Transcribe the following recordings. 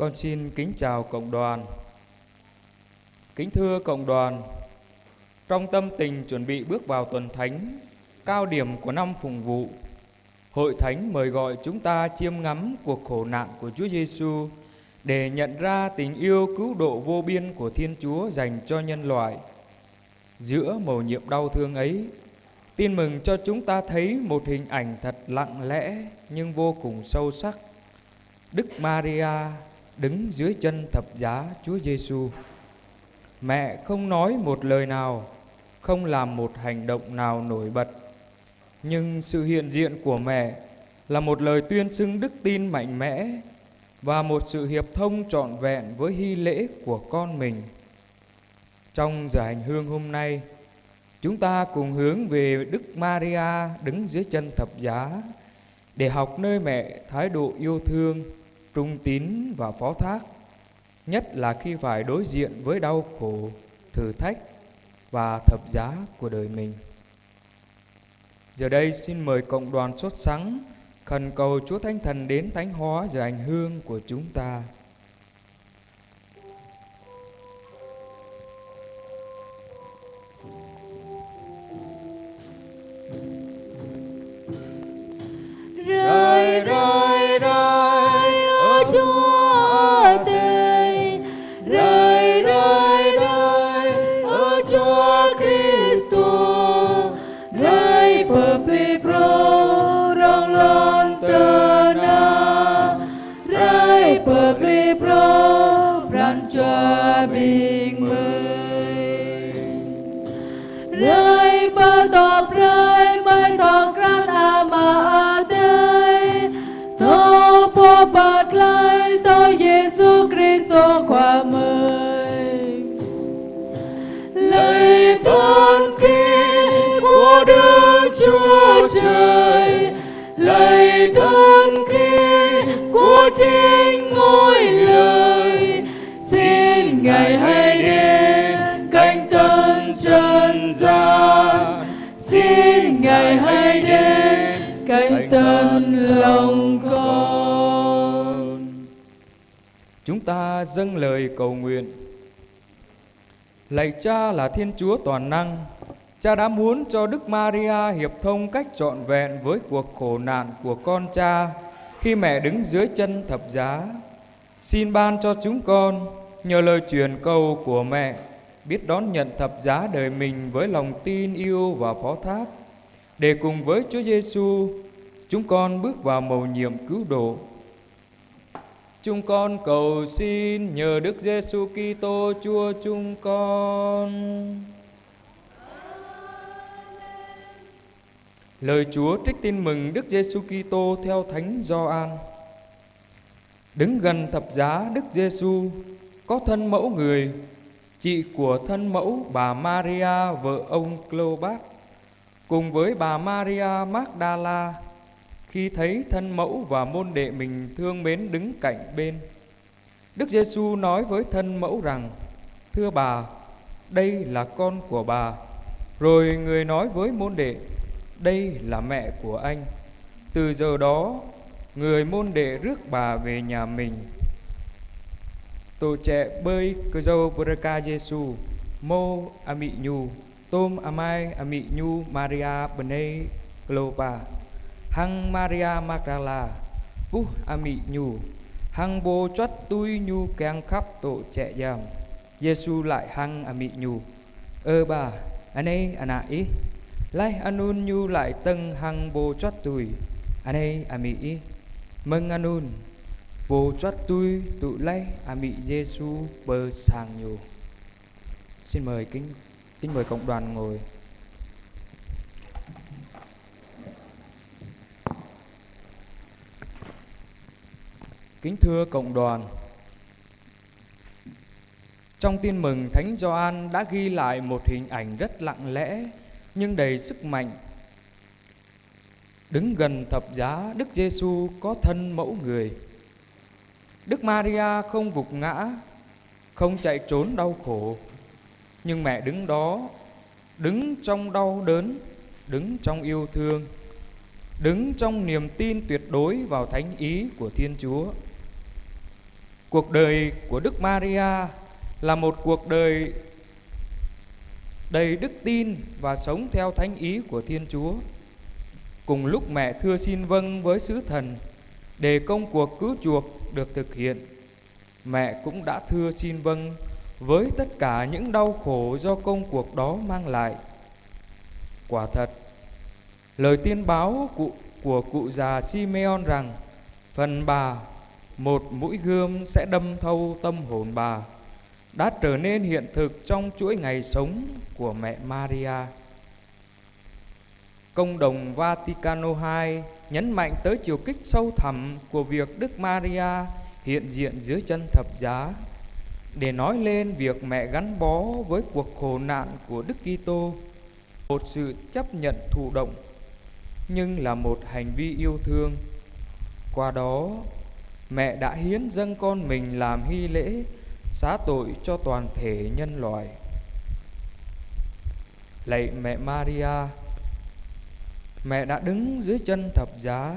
Con xin kính chào cộng đoàn. Kính thưa cộng đoàn, trong tâm tình chuẩn bị bước vào tuần thánh, cao điểm của năm phụng vụ, Hội Thánh mời gọi chúng ta chiêm ngắm cuộc khổ nạn của Chúa Giêsu để nhận ra tình yêu cứu độ vô biên của Thiên Chúa dành cho nhân loại. Giữa mầu nhiệm đau thương ấy, tin mừng cho chúng ta thấy một hình ảnh thật lặng lẽ nhưng vô cùng sâu sắc. Đức Maria đứng dưới chân thập giá Chúa Giêsu. Mẹ không nói một lời nào, không làm một hành động nào nổi bật, nhưng sự hiện diện của mẹ là một lời tuyên xưng đức tin mạnh mẽ và một sự hiệp thông trọn vẹn với hy lễ của con mình. Trong giờ hành hương hôm nay, chúng ta cùng hướng về Đức Maria đứng dưới chân thập giá để học nơi mẹ thái độ yêu thương, trung tín và phó thác, nhất là khi phải đối diện với đau khổ, thử thách và thập giá của đời mình. Giờ đây xin mời cộng đoàn sốt sắng khẩn cầu Chúa Thánh Thần đến thánh hóa giờ hành hương của chúng ta. Rơi rơi rơi ở Chúa Tây, rơi rơi rơi ở Chúa Kitô, rơi public pro rong lon tơ na, rơi public pro ran cho bình mời, rơi bao tọp rơi mai tọt ran ama bật lại tôi Giêsu Kitô qua mời, lời tôn kính của Đức Chúa Trời, lời tôn kính của chính ngôi lời, xin Ngài hãy đến cánh tân trần gian, xin Ngài hãy đến cánh tân lòng con. Chúng ta dâng lời cầu nguyện. Lạy Cha là Thiên Chúa toàn năng, Cha đã muốn cho Đức Maria hiệp thông cách trọn vẹn với cuộc khổ nạn của con Cha khi mẹ đứng dưới chân thập giá. Xin ban cho chúng con nhờ lời truyền cầu của mẹ biết đón nhận thập giá đời mình với lòng tin yêu và phó thác, để cùng với Chúa Giêsu chúng con bước vào mầu nhiệm cứu độ. Chúng con cầu xin nhờ Đức Giêsu Kitô Chúa chúng con. Lời Chúa trích tin mừng Đức Giêsu Kitô theo Thánh Gioan. Đứng gần thập giá Đức Giêsu có thân mẫu người, chị của thân mẫu bà Maria vợ ông Clopas, cùng với bà Maria Magdala. Khi thấy thân mẫu và môn đệ mình thương mến đứng cạnh bên, Đức Giêsu nói với thân mẫu rằng: "Thưa bà, đây là con của bà." Rồi người nói với môn đệ: "Đây là mẹ của anh." Từ giờ đó, người môn đệ rước bà về nhà mình. Tổ trẻ bơi cơ dâu Braca Giêsu, mô ami nhu, tôm amai ami nhu Maria bene Clopa. Hăng Maria Magdala, bú ami nhu, hăng bô chót tui nhu keng khắp tổ trẻ giam. Giêsu lại hăng ami nhu, bà, anh ấy ý, lại anun nhu lại tâng hăng bô chót tui, anh ấy ý, mừng anun, bô chót tui tụ lại ami Giêsu bơ sang nhu. Xin mời kính mời cộng đoàn ngồi. Kính thưa cộng đoàn, trong tin mừng Thánh Gioan đã ghi lại một hình ảnh rất lặng lẽ nhưng đầy sức mạnh. Đứng gần thập giá, Đức Giêsu có thân mẫu người. Đức Maria không gục ngã, không chạy trốn đau khổ, nhưng mẹ đứng đó, đứng trong đau đớn, đứng trong yêu thương, đứng trong niềm tin tuyệt đối vào thánh ý của Thiên Chúa. Cuộc đời của Đức Maria là một cuộc đời đầy đức tin và sống theo thánh ý của Thiên Chúa. Cùng lúc mẹ thưa xin vâng với sứ thần để công cuộc cứu chuộc được thực hiện, mẹ cũng đã thưa xin vâng với tất cả những đau khổ do công cuộc đó mang lại. Quả thật, lời tiên báo của cụ già Simeon rằng phần bà, một mũi gươm sẽ đâm thâu tâm hồn bà, đã trở nên hiện thực trong chuỗi ngày sống của mẹ Maria. Công đồng Vaticano II nhấn mạnh tới chiều kích sâu thẳm của việc Đức Maria hiện diện dưới chân thập giá, để nói lên việc mẹ gắn bó với cuộc khổ nạn của Đức Kitô, một sự chấp nhận thụ động nhưng là một hành vi yêu thương. Qua đó, mẹ đã hiến dâng con mình làm hy lễ xá tội cho toàn thể nhân loại. Lạy mẹ Maria, mẹ đã đứng dưới chân thập giá.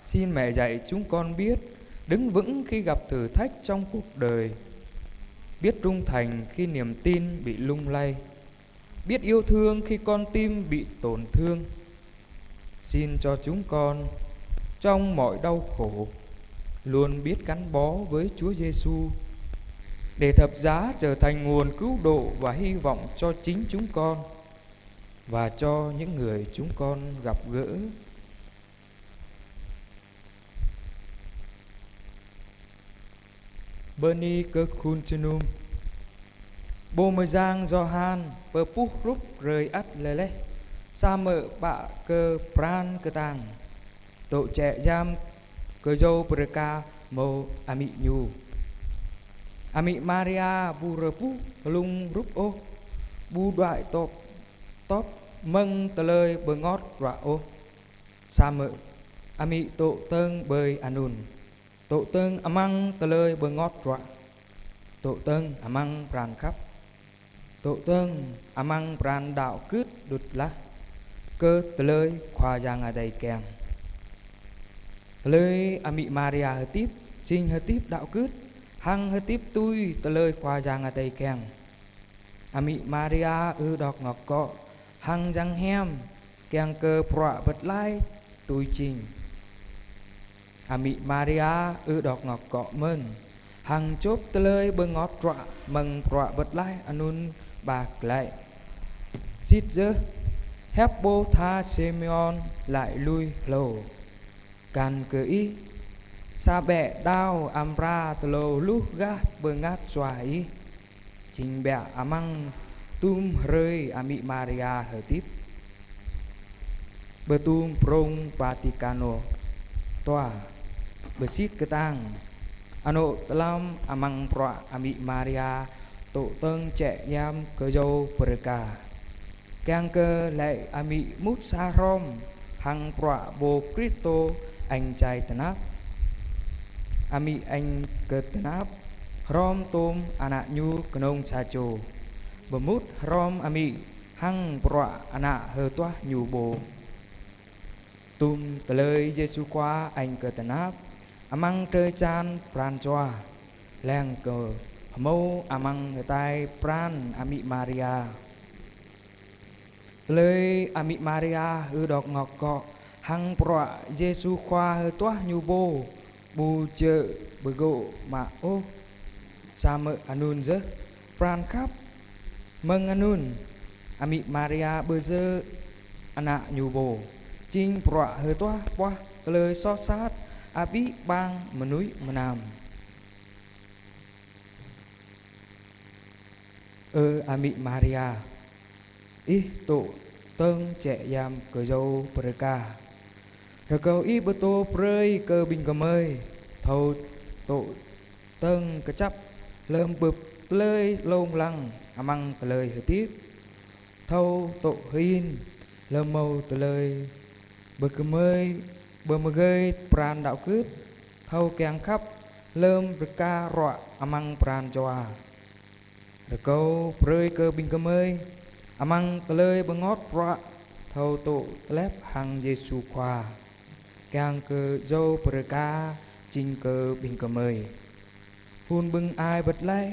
Xin mẹ dạy chúng con biết đứng vững khi gặp thử thách trong cuộc đời, biết trung thành khi niềm tin bị lung lay, biết yêu thương khi con tim bị tổn thương. Xin cho chúng con trong mọi đau khổ luôn biết gắn bó với Chúa Giêsu, để thập giá trở thành nguồn cứu độ và hy vọng cho chính chúng con và cho những người chúng con gặp gỡ. Bernie Kirkuntenum Bồ mờ giang do han bờ púc rúc rời ắt lê lê sa mợ bạ cơ pran cơ tàng tội trẻ giam cơ dâu berka mô ami nhu ami Maria bu rơ púc lung rúc ô bu đoại tộc tóp mâng tờ lời bờ ngót rạ ô sa mợ ami tổ tâng bơi anun tổ tâng amang tờ lời bờ ngót rạ tổ tâng amang pran khắp tổ tâng amang pran đạo cứt đụt lá cơ tờ lời khoa giang ở đây kèng tờ lời ami Maria hơi tiếp trình hơi tiếp đạo cứt hăng hơi tiếp tui tờ lời khoa giang ở đây kèng ami Maria đọc ngọc cọ hăng răng hem kèng cơ prọa vật lai tui trình ami Maria đọc ngọc cọ mơn hằng chốp tơ lời bơ ngọt trọa mừng trọa vật lai anun bạc lại xít dơ hép bô tha Simeon lại lui lầu can cơ ý sa bẹ đao amra tơ lô lúc gát bơ ngát xoa ý trình bẹ amang tum rơi ami Maria hờ tiếp bơ tum prong Vaticano toa bơ xít cơ tang ano telam amang proa ami Maria tổ tâng trẻ nham cơ dâu berka kang cơ lại ami mút sa rom hang proa bo Cristo anh trai tenap ami anh cơ tenap rom tom anak nyu kenong sacho bemut rom ami hang proa anak hơ toa nyu bo tum telơi Giêsu qua anh cơ tenap amang chơi chan pran choa leng cờ mâu amang người tai pran ami Maria lời ami Maria đọc ngọc cọ hăng proa Giêsu khoa hơi toa nhu bô bu chợ bờ gộ mà ô sa mợ anun dơ pran khắp mừng anun ami Maria bờ dơ anak nhu bô chinh proa hơi toa qua lời so sát abi bang menui menam ami Maria tổ tâng trẻ yam cơ dâu berka rồi câu bơ tô prơi cơ bình cơ mơi thâu tổ tâng cơ chấp lơm bực lơi lông lăng amang cơ lời hơi tiếp thâu tổ hin lơm mâu tờ lời bơ cơ mơi bơ mơ gây pran đạo cướp thâu kèng khắp lơm berka rọa amang pran choa rồi câu prơi cơ bình cơ mơi amang tờ lời bơ ngót rọa thâu tổ lép hằng Giêsu khoa kang cơ dâu berka chinh cơ bình cơ mơi Hôn bưng ai bật lấy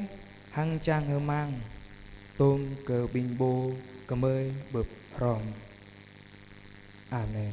hăng trang hơ mang tôm cờ bình bô cầm ơi bập ròm. Amen.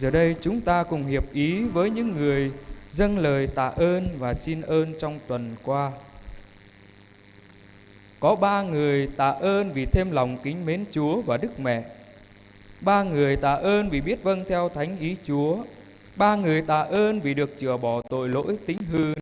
Giờ đây chúng ta cùng hiệp ý với những người dâng lời tạ ơn và xin ơn trong tuần qua. Có 3 người tạ ơn vì thêm lòng kính mến Chúa và Đức Mẹ. 3 người tạ ơn vì biết vâng theo thánh ý Chúa. 3 người tạ ơn vì được chữa bỏ tội lỗi tính hư